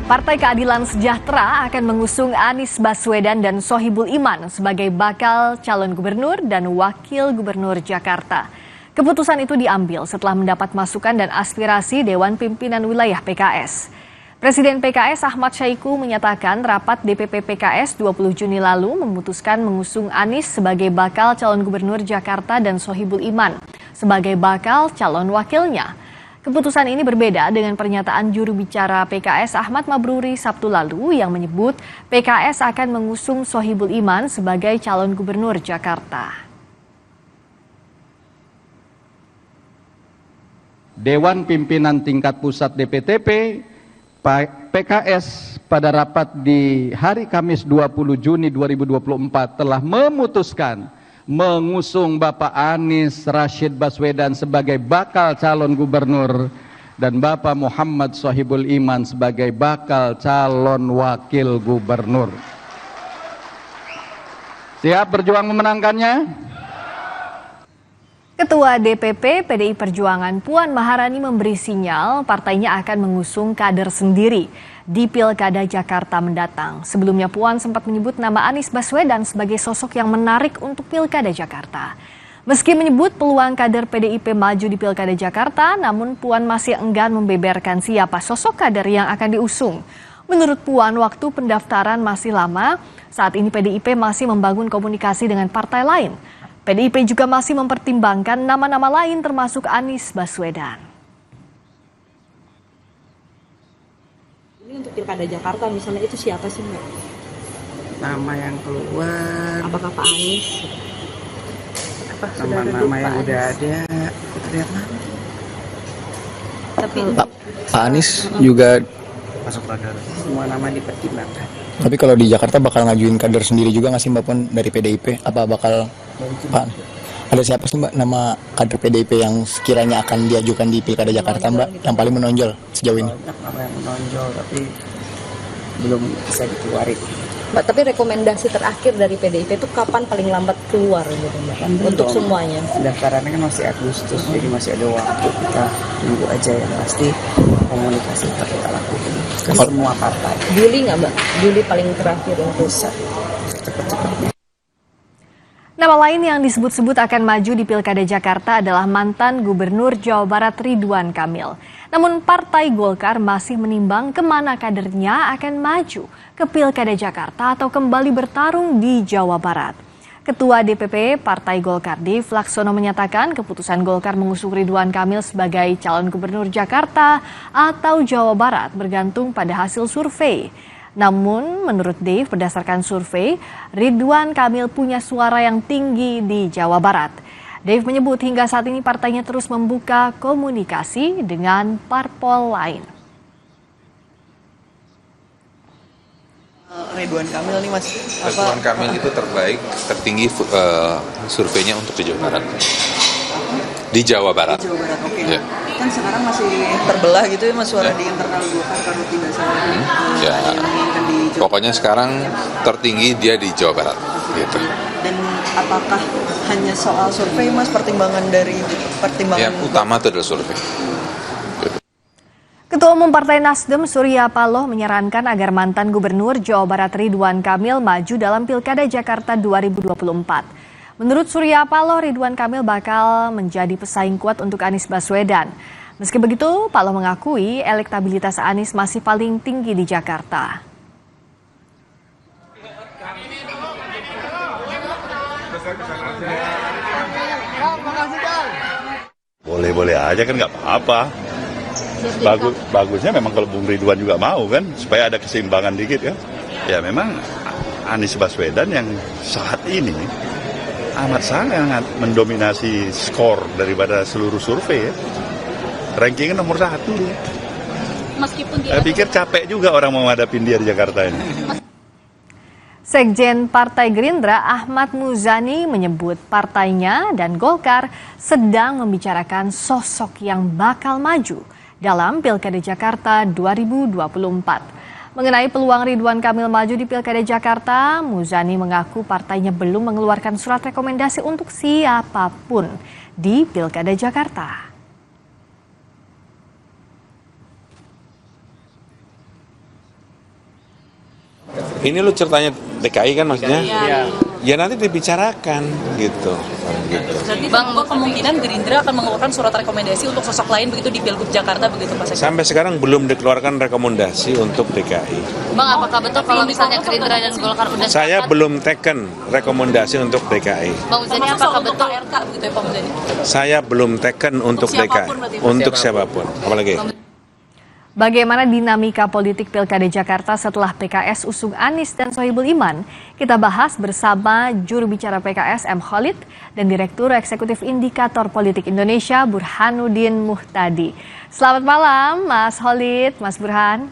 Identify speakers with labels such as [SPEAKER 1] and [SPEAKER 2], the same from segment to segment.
[SPEAKER 1] Partai Keadilan Sejahtera akan mengusung Anies Baswedan dan Sohibul Iman sebagai bakal calon gubernur dan wakil gubernur Jakarta. Keputusan itu diambil setelah mendapat masukan dan aspirasi Dewan Pimpinan Wilayah PKS. Presiden PKS Ahmad Syahiku menyatakan rapat DPP PKS 20 Juni lalu memutuskan mengusung Anies sebagai bakal calon gubernur Jakarta dan Sohibul Iman sebagai bakal calon wakilnya. Keputusan ini berbeda dengan pernyataan juru bicara PKS Ahmad Mabruri Sabtu lalu yang menyebut PKS akan mengusung Sohibul Iman sebagai calon gubernur Jakarta.
[SPEAKER 2] Dewan Pimpinan Tingkat Pusat DPTP PKS pada rapat di hari Kamis 20 Juni 2024 telah memutuskan mengusung Bapak Anies Rashid Baswedan sebagai bakal calon gubernur dan Bapak Muhammad Sohibul Iman sebagai bakal calon wakil gubernur. Siap berjuang memenangkannya?
[SPEAKER 1] Ketua DPP PDI Perjuangan Puan Maharani memberi sinyal partainya akan mengusung kader sendiri di Pilkada Jakarta mendatang. Sebelumnya Puan sempat menyebut nama Anies Baswedan sebagai sosok yang menarik untuk Pilkada Jakarta. Meski menyebut peluang kader PDIP maju di Pilkada Jakarta, namun Puan masih enggan membeberkan siapa sosok kader yang akan diusung. Menurut Puan, waktu pendaftaran masih lama. Saat ini PDIP masih membangun komunikasi dengan partai lain. PDIP juga masih mempertimbangkan nama-nama lain termasuk Anies Baswedan.
[SPEAKER 3] Ini untuk Pilkada Jakarta misalnya itu siapa sih Mbak?
[SPEAKER 4] Nama yang keluar.
[SPEAKER 3] Apakah Pak Anies?
[SPEAKER 4] Nama-nama yang udah ada. Kita lihat nanti.
[SPEAKER 3] Tapi
[SPEAKER 5] Pak Anies juga
[SPEAKER 4] masuk radar. Semua nama dipertimbangkan.
[SPEAKER 5] Tapi kalau di Jakarta bakal ngajuin kader sendiri juga nggak sih Mbak Puan dari PDIP? Apa bakal Pak? Ada siapa sih Mbak nama kader PDIP yang sekiranya akan diajukan di Pilkada Jakarta Mbak yang paling menonjol sejauh ini?
[SPEAKER 4] Banyak nama yang menonjol tapi belum bisa dikeluarin.
[SPEAKER 3] Mbak, tapi rekomendasi terakhir dari PDIP itu kapan paling lambat keluar gitu Mbak? Untuk semuanya.
[SPEAKER 4] Pendaftarannya kan masih Agustus, jadi masih ada waktu. Kita tunggu aja yang pasti komunikasi tetap kita lakukan ke semua partai.
[SPEAKER 3] Juli nggak Mbak? Juli paling terakhir untuk
[SPEAKER 4] Cepet-cepetnya.
[SPEAKER 1] Nama lain yang disebut-sebut akan maju di Pilkada Jakarta adalah mantan Gubernur Jawa Barat Ridwan Kamil. Namun Partai Golkar masih menimbang kemana kadernya akan maju ke Pilkada Jakarta atau kembali bertarung di Jawa Barat. Ketua DPP Partai Golkar Dev Laksono menyatakan keputusan Golkar mengusung Ridwan Kamil sebagai calon gubernur Jakarta atau Jawa Barat bergantung pada hasil survei. Namun menurut Dev berdasarkan survei, Ridwan Kamil punya suara yang tinggi di Jawa Barat. Dev menyebut hingga saat ini partainya terus membuka komunikasi dengan parpol lain.
[SPEAKER 6] Ridwan Kamil nih Mas.
[SPEAKER 7] Ridwan Kamil itu tertinggi surveinya untuk di Jawa Barat. Di Jawa Barat.
[SPEAKER 6] Di Jawa Barat, oke.
[SPEAKER 7] Ya.
[SPEAKER 6] Kan sekarang masih terbelah gitu ya Mas suara di internal Golkar kalau tidak salah.
[SPEAKER 7] Ya.
[SPEAKER 6] Ada yang menginginkan di Jawa
[SPEAKER 7] Pokoknya sekarang tertinggi dia di Jawa Barat. Gitu.
[SPEAKER 6] Dan apakah hanya soal survei Mas pertimbangan
[SPEAKER 7] Yang utama itu adalah survei.
[SPEAKER 1] Ketua Umum Partai Nasdem Surya Paloh menyarankan agar mantan Gubernur Jawa Barat Ridwan Kamil maju dalam Pilkada Jakarta 2024. Menurut Surya Paloh, Ridwan Kamil bakal menjadi pesaing kuat untuk Anies Baswedan. Meski begitu, Paloh mengakui elektabilitas Anies masih paling tinggi di Jakarta.
[SPEAKER 8] Boleh-boleh aja kan nggak apa-apa. Bagusnya memang kalau Bung Ridwan juga mau kan, supaya ada keseimbangan dikit kan. Ya memang Anies Baswedan yang saat ini amat sangat mendominasi skor daripada seluruh survei ya. Rankingnya nomor 1.
[SPEAKER 3] meskipun
[SPEAKER 8] Saya pikir capek juga orang mau menghadapin dia di Jakarta ini.
[SPEAKER 1] Sekjen Partai Gerindra Ahmad Muzani menyebut partainya dan Golkar sedang membicarakan sosok yang bakal maju dalam Pilkada Jakarta 2024. Mengenai peluang Ridwan Kamil maju di Pilkada Jakarta, Muzani mengaku partainya belum mengeluarkan surat rekomendasi untuk siapapun di Pilkada Jakarta.
[SPEAKER 7] Ini lo ceritanya DKI kan maksudnya?
[SPEAKER 9] Iya.
[SPEAKER 7] Ya nanti dibicarakan gitu.
[SPEAKER 9] Berarti Bang, kemungkinan Gerindra akan mengeluarkan surat rekomendasi untuk sosok lain begitu di Pilgub Jakarta begitu Pak Sekjen?
[SPEAKER 7] Sampai sekarang belum dikeluarkan rekomendasi untuk DKI.
[SPEAKER 10] Bang, apakah betul kalau misalnya Gerindra dan Golkar udah
[SPEAKER 7] Saya
[SPEAKER 10] sepakat?
[SPEAKER 7] belum taken rekomendasi untuk DKI.
[SPEAKER 10] Bang Muzani, apakah betul?
[SPEAKER 9] RK begitu ya Pak Muzani?
[SPEAKER 7] Saya belum taken untuk DKI.
[SPEAKER 9] siapapun berarti, Pak?
[SPEAKER 7] Untuk siapapun. Apalagi?
[SPEAKER 1] Bagaimana dinamika politik Pilkada Jakarta setelah PKS usung Anies dan Sohibul Iman? Kita bahas bersama juru bicara PKS M. Khalid dan Direktur Eksekutif Indikator Politik Indonesia Burhanuddin Muhtadi. Selamat malam Mas Khalid, Mas Burhan.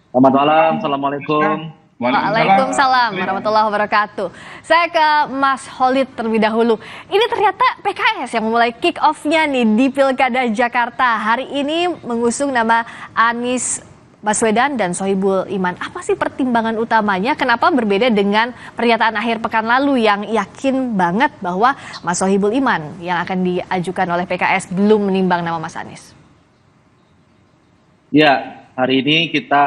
[SPEAKER 11] Selamat malam, Assalamualaikum.
[SPEAKER 1] Waalaikumsalam warahmatullahi wabarakatuh. Saya ke Mas Khalid terlebih dahulu. Ini ternyata PKS yang memulai kick off-nya nih di Pilkada Jakarta. Hari ini mengusung nama Anies Baswedan dan Sohibul Iman. Apa sih pertimbangan utamanya? Kenapa berbeda dengan pernyataan akhir pekan lalu yang yakin banget bahwa Mas Sohibul Iman yang akan diajukan oleh PKS belum menimbang nama Mas Anies?
[SPEAKER 11] Ya, hari ini kita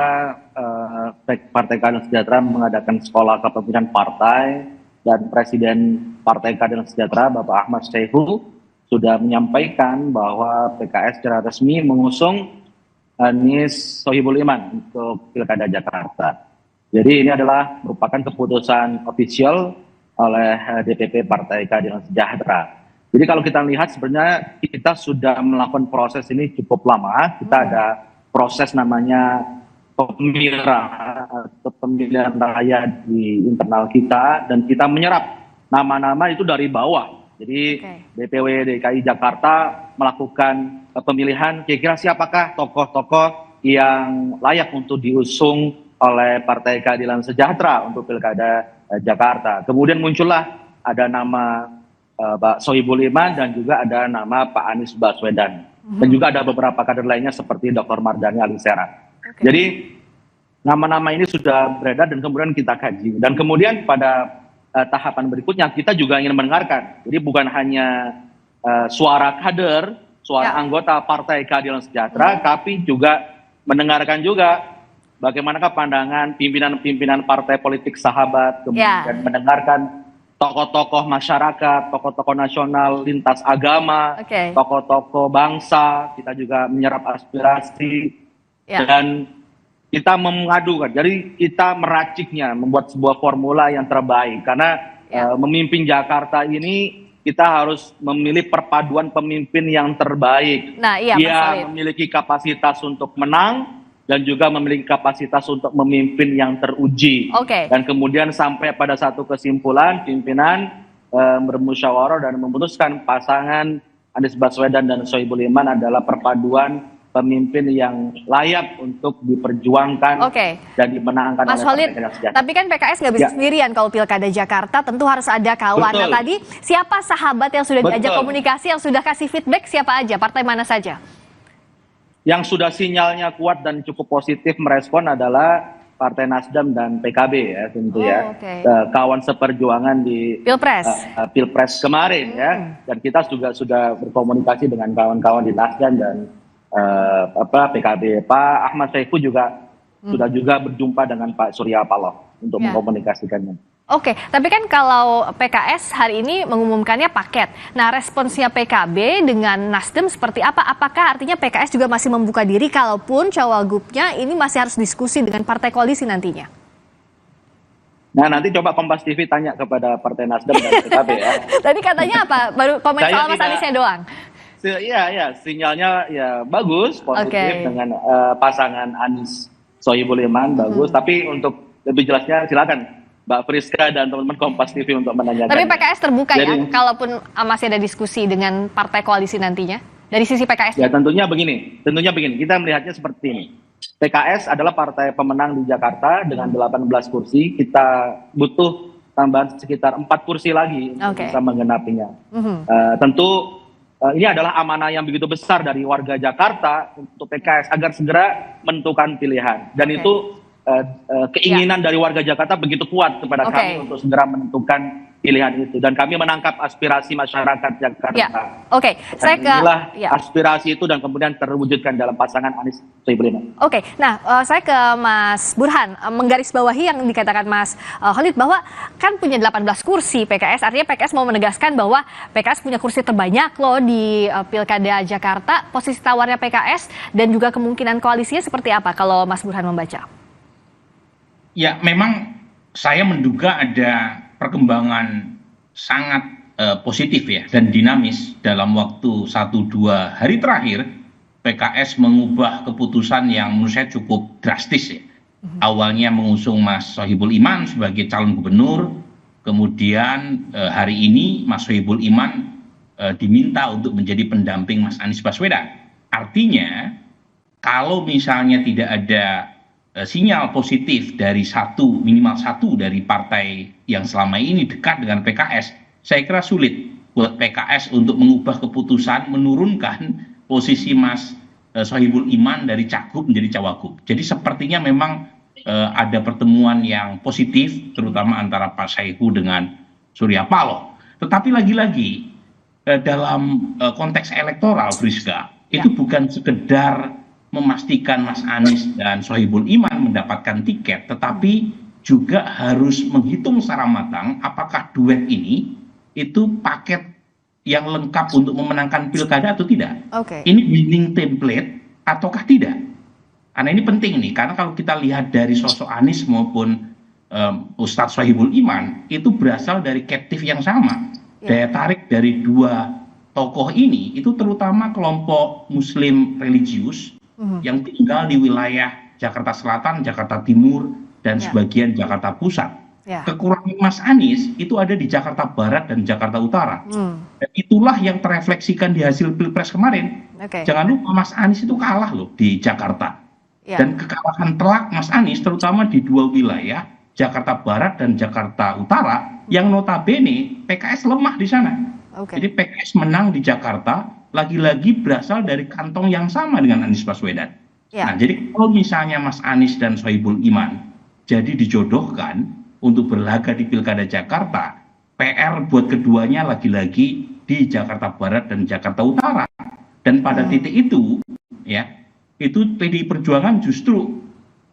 [SPEAKER 11] Partai Keadilan Sejahtera mengadakan sekolah kepemimpinan partai dan Presiden Partai Keadilan Sejahtera Bapak Ahmad Saihu sudah menyampaikan bahwa PKS secara resmi mengusung Anies Sohibul Iman untuk Pilkada Jakarta. Jadi ini adalah merupakan keputusan official oleh DPP Partai Keadilan Sejahtera. Jadi kalau kita lihat sebenarnya kita sudah melakukan proses ini cukup lama. Kita ada proses namanya pemilihan raya di internal kita dan kita menyerap nama-nama itu dari bawah. Jadi DPW DKI Jakarta melakukan pemilihan kira-kira siapakah tokoh-tokoh yang layak untuk diusung oleh Partai Keadilan Sejahtera untuk Pilkada Jakarta. Kemudian muncullah ada nama Pak Sohibul Iman dan juga ada nama Pak Anies Baswedan. Dan juga ada beberapa kader lainnya seperti Dr. Mardhani Alisera. Jadi nama-nama ini sudah beredar dan kemudian kita kaji. Dan kemudian pada tahapan berikutnya kita juga ingin mendengarkan. Jadi bukan hanya suara kader, suara anggota Partai Keadilan Sejahtera, tapi juga mendengarkan juga bagaimanakah pandangan pimpinan-pimpinan partai politik sahabat, kemudian mendengarkan tokoh-tokoh masyarakat, tokoh-tokoh nasional lintas agama, tokoh-tokoh bangsa. Kita juga menyerap aspirasi dan kita mengadukan. Jadi kita meraciknya, membuat sebuah formula yang terbaik. Karena memimpin Jakarta ini kita harus memilih perpaduan pemimpin yang terbaik. Dia memiliki kapasitas untuk menang dan juga memiliki kapasitas untuk memimpin yang teruji. Dan kemudian sampai pada satu kesimpulan, pimpinan bermusyawarah dan memutuskan pasangan Anies Baswedan dan Sohibul Iman adalah perpaduan pemimpin yang layak untuk diperjuangkan dan dimenangkan
[SPEAKER 1] Mas
[SPEAKER 11] oleh
[SPEAKER 1] Khalid,
[SPEAKER 11] Partai Sejahtera.
[SPEAKER 1] tapi kan PKS nggak bisa sendirian kalau Pilkada Jakarta, tentu harus ada kawan. Nah tadi siapa sahabat yang sudah diajak komunikasi, yang sudah kasih feedback, siapa aja, partai mana saja?
[SPEAKER 11] Yang sudah sinyalnya kuat dan cukup positif merespon adalah Partai Nasdem dan PKB ya tentu kawan seperjuangan di Pilpres kemarin ya, dan kita juga sudah berkomunikasi dengan kawan-kawan di Nasdem dan PKB. Pak Ahmad Saihu juga sudah juga berjumpa dengan Pak Surya Paloh untuk mengkomunikasikannya.
[SPEAKER 1] Tapi kan kalau PKS hari ini mengumumkannya paket. Nah, responsnya PKB dengan Nasdem seperti apa? Apakah artinya PKS juga masih membuka diri kalaupun Cawagupnya ini masih harus diskusi dengan partai koalisi nantinya?
[SPEAKER 11] Nah, nanti coba Kompas TV tanya kepada Partai Nasdem dan PKB ya.
[SPEAKER 1] Tadi katanya apa? Baru komen soal Mas Aniesnya doang.
[SPEAKER 11] Iya, sinyalnya ya bagus, positif dengan pasangan Anies Sohibul Iman bagus. Tapi untuk lebih jelasnya silakan Mbak Friska dan teman-teman Kompas TV untuk menanyakan.
[SPEAKER 1] Tapi PKS terbuka ya, kalaupun masih ada diskusi dengan partai koalisi nantinya dari sisi PKS.
[SPEAKER 11] Ya tentunya begini, kita melihatnya seperti ini. PKS adalah partai pemenang di Jakarta dengan 18 kursi. Kita butuh tambahan sekitar 4 kursi lagi untuk bisa menggenapinya. Tentu ini adalah amanah yang begitu besar dari warga Jakarta untuk PKS agar segera menentukan pilihan. Dan itu keinginan dari warga Jakarta begitu kuat kepada kami untuk segera menentukan pilihan itu, dan kami menangkap aspirasi masyarakat Jakarta.
[SPEAKER 1] Saya ke
[SPEAKER 11] aspirasi itu dan kemudian terwujudkan dalam pasangan Anies Sohibul Iman.
[SPEAKER 1] Saya ke Mas Burhan, menggarisbawahi yang dikatakan Mas Khalid bahwa kan punya 18 kursi PKS, artinya PKS mau menegaskan bahwa PKS punya kursi terbanyak loh di Pilkada Jakarta. Posisi tawarnya PKS dan juga kemungkinan koalisinya seperti apa kalau Mas Burhan membaca?
[SPEAKER 12] Ya, memang saya menduga ada perkembangan sangat positif ya dan dinamis dalam waktu 1-2 hari terakhir. PKS mengubah keputusan yang menurut saya cukup drastis ya. Awalnya mengusung Mas Sohibul Iman sebagai calon gubernur, kemudian hari ini Mas Sohibul Iman diminta untuk menjadi pendamping Mas Anies Baswedan. Artinya kalau misalnya tidak ada sinyal positif dari minimal satu dari partai yang selama ini dekat dengan PKS, saya kira sulit buat PKS untuk mengubah keputusan menurunkan posisi Mas Sohibul Iman dari cagup menjadi cawagup. Jadi sepertinya memang ada pertemuan yang positif, terutama antara Pak Saihu dengan Surya Paloh. Tetapi lagi-lagi dalam konteks elektoral, Friska, itu bukan sekedar memastikan Mas Anies dan Sohibul Iman mendapatkan tiket, tetapi juga harus menghitung secara matang apakah duet ini itu paket yang lengkap untuk memenangkan pilkada atau tidak. Ini winning template ataukah tidak? Karena ini penting nih, karena kalau kita lihat dari sosok Anies maupun Ustadz Sohibul Iman itu berasal dari captive yang sama. Daya tarik dari dua tokoh ini itu terutama kelompok Muslim religius yang tinggal di wilayah Jakarta Selatan, Jakarta Timur, dan sebagian Jakarta Pusat. Kekurangan Mas Anies itu ada di Jakarta Barat dan Jakarta Utara. Dan itulah yang terefleksikan di hasil Pilpres kemarin. Jangan lupa Mas Anies itu kalah loh di Jakarta. Dan kekalahan telak Mas Anies terutama di dua wilayah, Jakarta Barat dan Jakarta Utara, yang notabene PKS lemah di sana. Jadi PKS menang di Jakarta, lagi-lagi berasal dari kantong yang sama dengan Anies Baswedan. Nah, jadi kalau misalnya Mas Anies dan Sohibul Iman jadi dijodohkan untuk berlaga di Pilkada Jakarta, PR buat keduanya lagi-lagi di Jakarta Barat dan Jakarta Utara. Dan pada titik itu, ya, itu PDI Perjuangan justru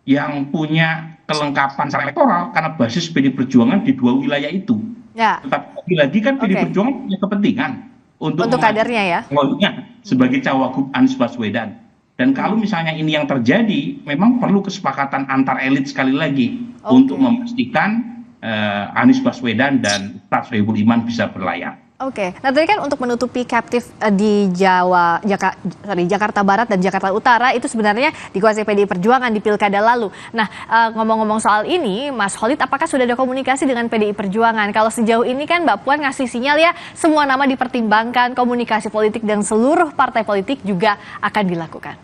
[SPEAKER 12] yang punya kelengkapan secara elektoral karena basis PDI Perjuangan di dua wilayah itu. Tetapi lagi-lagi kan PDI Perjuangan punya kepentingan untuk
[SPEAKER 1] kadernya ya,
[SPEAKER 12] sebagai cawagup Anies Baswedan. Dan kalau misalnya ini yang terjadi, memang perlu kesepakatan antar elit sekali lagi untuk memastikan Anies Baswedan dan Ustadz Sohibul Iman bisa berlayar.
[SPEAKER 1] Nah tadi kan untuk menutupi captive di Jakarta Barat dan Jakarta Utara itu sebenarnya dikuasai PDI Perjuangan di pilkada lalu. Nah ngomong-ngomong soal ini, Mas Khalid, apakah sudah ada komunikasi dengan PDI Perjuangan? Kalau sejauh ini kan Mbak Puan ngasih sinyal ya semua nama dipertimbangkan, komunikasi politik dan seluruh partai politik juga akan dilakukan.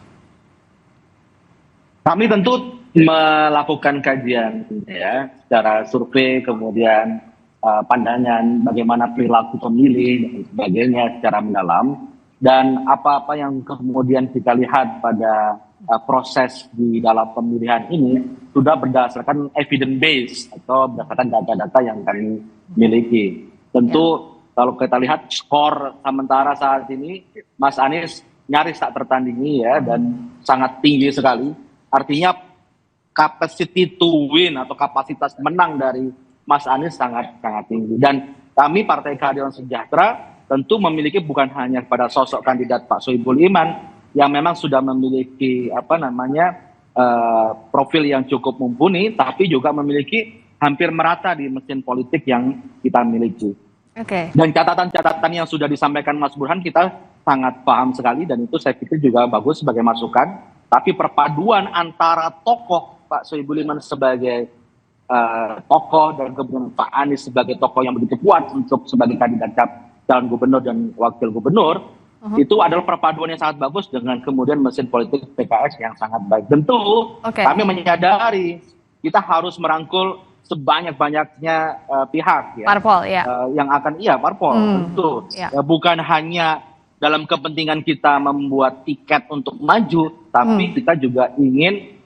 [SPEAKER 11] Kami tentu melakukan kajian ya secara survei, kemudian pandangan bagaimana perilaku pemilih dan sebagainya secara mendalam, dan apa-apa yang kemudian kita lihat pada proses di dalam pemilihan ini sudah berdasarkan evidence base atau berdasarkan data-data yang kami miliki. Tentu kalau kita lihat skor sementara saat ini Mas Anies nyaris tak tertandingi ya, dan sangat tinggi sekali. Artinya capacity to win atau kapasitas menang dari Mas Anies sangat tinggi. Dan kami Partai Keadilan Sejahtera tentu memiliki bukan hanya pada sosok kandidat Pak Sohibul Iman yang memang sudah memiliki profil yang cukup mumpuni, tapi juga memiliki hampir merata di mesin politik yang kita miliki. Dan catatan-catatan yang sudah disampaikan Mas Burhan kita sangat paham sekali, dan itu saya pikir juga bagus sebagai masukan. Tapi perpaduan antara tokoh Pak Sohibul Iman sebagai tokoh dan kemudian Pak Anies sebagai tokoh yang begitu kuat untuk sebagai kandidat calon gubernur dan wakil gubernur, itu adalah perpaduan yang sangat bagus dengan kemudian mesin politik PKS yang sangat baik. Tentu kami menyadari kita harus merangkul sebanyak-banyaknya pihak ya,
[SPEAKER 1] parpol ya,
[SPEAKER 11] yang akan parpol tentu bukan hanya dalam kepentingan kita membuat tiket untuk maju, tapi kita juga ingin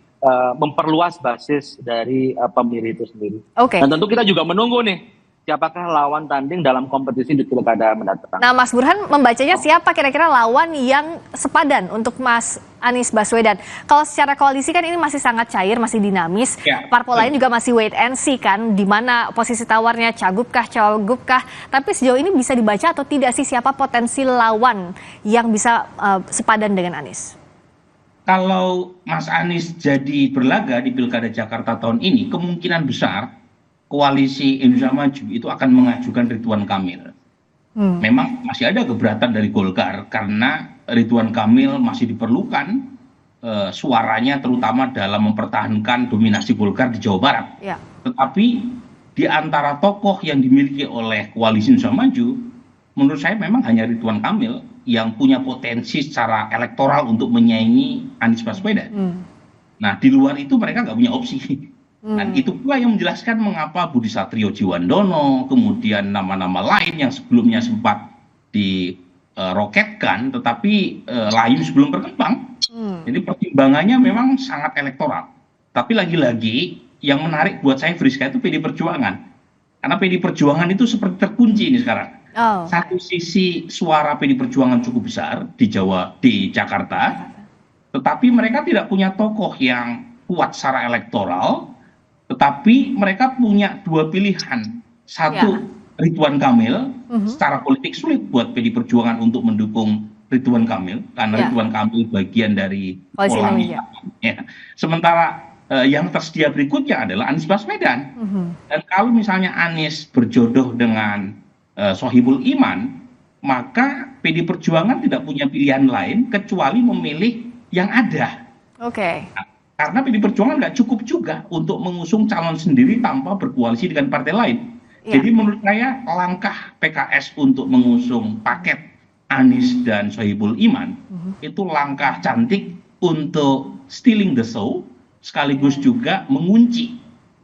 [SPEAKER 11] memperluas basis dari pemilih itu sendiri.
[SPEAKER 1] Oke.
[SPEAKER 11] Dan tentu kita juga menunggu nih, siapakah lawan tanding dalam kompetisi di pilkada mendatang.
[SPEAKER 1] Nah, Mas Burhan membacanya siapa kira-kira lawan yang sepadan untuk Mas Anies Baswedan? Kalau secara koalisi kan ini masih sangat cair, masih dinamis.
[SPEAKER 12] Ya.
[SPEAKER 1] Parpol lain juga masih wait and see kan, di mana posisi tawarnya Cagupkah, Cawagupkah. Tapi sejauh ini bisa dibaca atau tidak sih siapa potensi lawan yang bisa sepadan dengan Anies?
[SPEAKER 12] Kalau Mas Anies jadi berlaga di Pilkada Jakarta tahun ini, kemungkinan besar koalisi Indonesia Maju itu akan mengajukan Ridwan Kamil. Memang masih ada keberatan dari Golkar karena Ridwan Kamil masih diperlukan suaranya terutama dalam mempertahankan dominasi Golkar di Jawa Barat.
[SPEAKER 1] Ya.
[SPEAKER 12] Tetapi di antara tokoh yang dimiliki oleh koalisi Indonesia Maju, menurut saya memang hanya Ridwan Kamil yang punya potensi secara elektoral untuk menyaingi Anies Baswedan. Nah, di luar itu mereka nggak punya opsi. Dan itu pula yang menjelaskan mengapa Budi Satrio Jiwandono, kemudian nama-nama lain yang sebelumnya sempat diroketkan, tetapi layu sebelum berkembang. Jadi pertimbangannya memang sangat elektoral. Tapi lagi-lagi yang menarik buat saya Friska itu PD Perjuangan. Karena PD Perjuangan itu seperti terkunci ini sekarang. Satu sisi suara PD Perjuangan cukup besar di Jakarta, tetapi mereka tidak punya tokoh yang kuat secara elektoral. Tetapi mereka punya dua pilihan. Satu, Ridwan Kamil, secara politik sulit buat PD Perjuangan untuk mendukung Ridwan Kamil, karena Ridwan Kamil bagian dari pola ya. Sementara yang tersedia berikutnya adalah Anies Baswedan. Dan kalau misalnya Anies berjodoh dengan Sohibul Iman, maka PD Perjuangan tidak punya pilihan lain kecuali memilih yang ada.
[SPEAKER 1] Oke.
[SPEAKER 12] Karena PD Perjuangan nggak cukup juga untuk mengusung calon sendiri tanpa berkoalisi dengan partai lain. Jadi menurut saya langkah PKS untuk mengusung paket Anies dan Sohibul Iman itu langkah cantik untuk stealing the show, sekaligus juga mengunci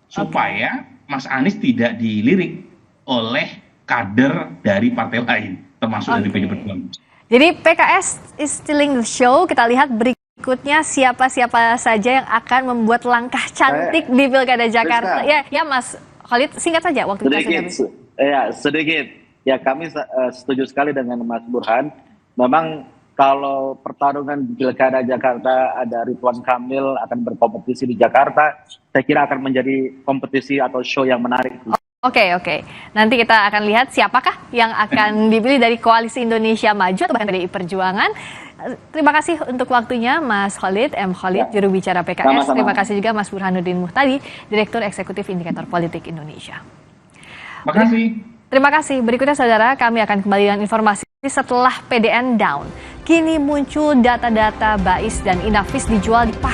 [SPEAKER 12] supaya Mas Anies tidak dilirik oleh kader dari partai lain, termasuk dari PD Perjuangan.
[SPEAKER 1] Jadi PKS is stealing the show. Kita lihat berikutnya siapa-siapa saja yang akan membuat langkah cantik di Pilkada Jakarta. Ya Mas Khalid, singkat saja waktu kita sudah habis.
[SPEAKER 11] Sedikit. Ya kami setuju sekali dengan Mas Burhan. Memang kalau pertarungan di Pilkada Jakarta ada Ridwan Kamil akan berkompetisi di Jakarta, saya kira akan menjadi kompetisi atau show yang menarik.
[SPEAKER 1] Oke. Nanti kita akan lihat siapakah yang akan dipilih dari Koalisi Indonesia Maju atau bahkan PDI Perjuangan. Terima kasih untuk waktunya Mas Khalid, M. Khalid, juru bicara PKS.
[SPEAKER 11] Sama-sama.
[SPEAKER 1] Terima kasih juga Mas Burhanuddin Muhtadi, Direktur Eksekutif Indikator Politik Indonesia.
[SPEAKER 12] Terima kasih.
[SPEAKER 1] Terima kasih. Berikutnya saudara, kami akan kembali dengan informasi setelah PDN down. Kini muncul data-data Bais dan Inavis dijual di pasar.